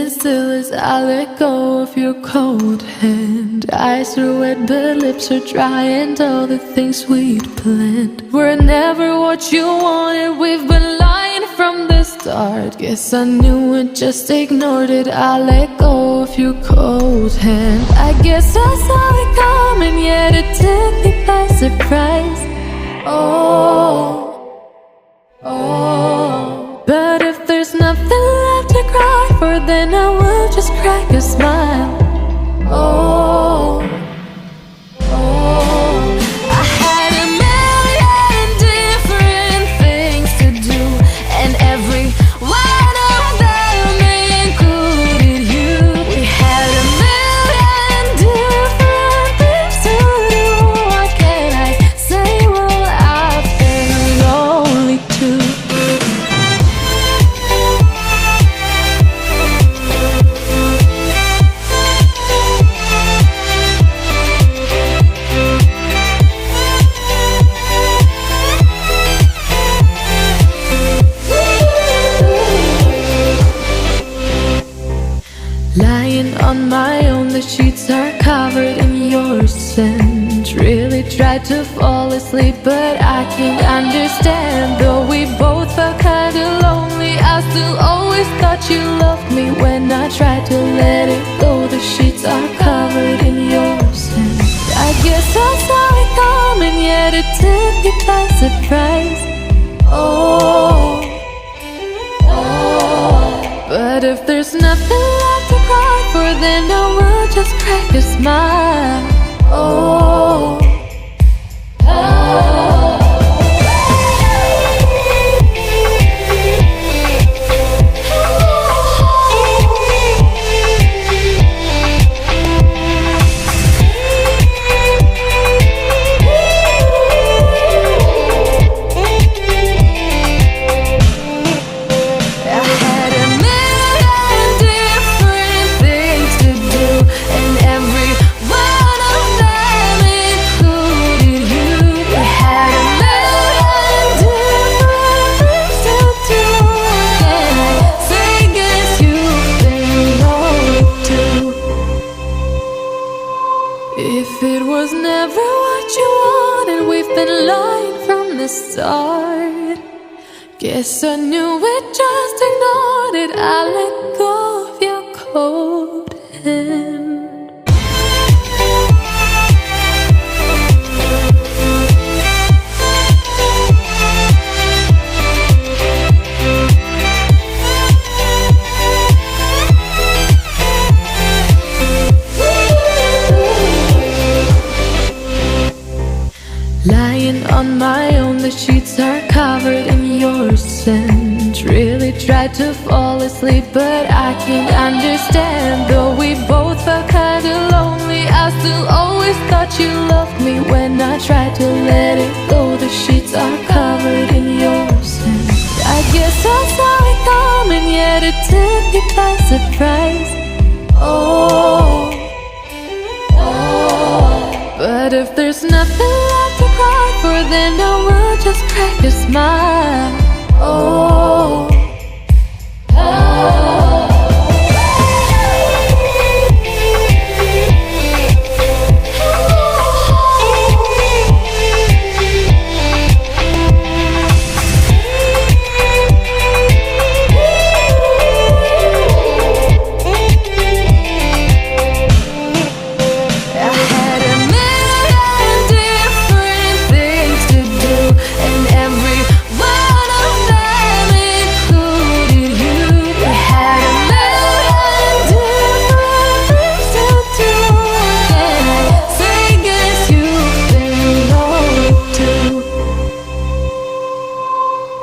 standing still as I let go of your cold hand. Eyes are wet but lips are dry, and all the things we'd planned were never what you wanted. We've been lying from the start. Guess I knew it, just ignored it. I let go of your cold hand. I guess I saw it coming, yet it took me by surprise. But if there's nothing left to cry for, then I will just crack a smile. I had a million different things to do, and every one of them included you. We had a million different things to do. What can I say? Well, I've been lonely too. Lying on my own, the sheets are covered in your scent. Really tried to fall asleep, but I can't understand. Though we both felt kinda lonely, I still always thought you loved me. When I tried to let it go, the sheets are covered in your scent. I guess I saw it coming, yet it took me by surprise. But if there's nothing left to cry for, then I will just crack a smile. If it was never what you wanted, we've been lying from the start. Guess I knew it, just ignored it. I let go of your cold hand. Lying on my own, the sheets are covered in your scent. Really tried to fall asleep, but I can't understand. Though we both felt kinda lonely, I still always thought you loved me. When I tried to let it go, the sheets are covered in your scent. I guess I saw it coming, yet it took me by surprise. But if there's nothing left to cry for, then I will just crack a smile.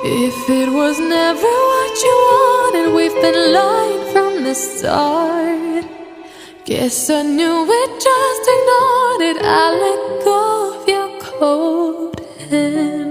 If it was never what you wanted, we've been lying from the start. Guess I knew it, just ignored it. I let go of your cold hand.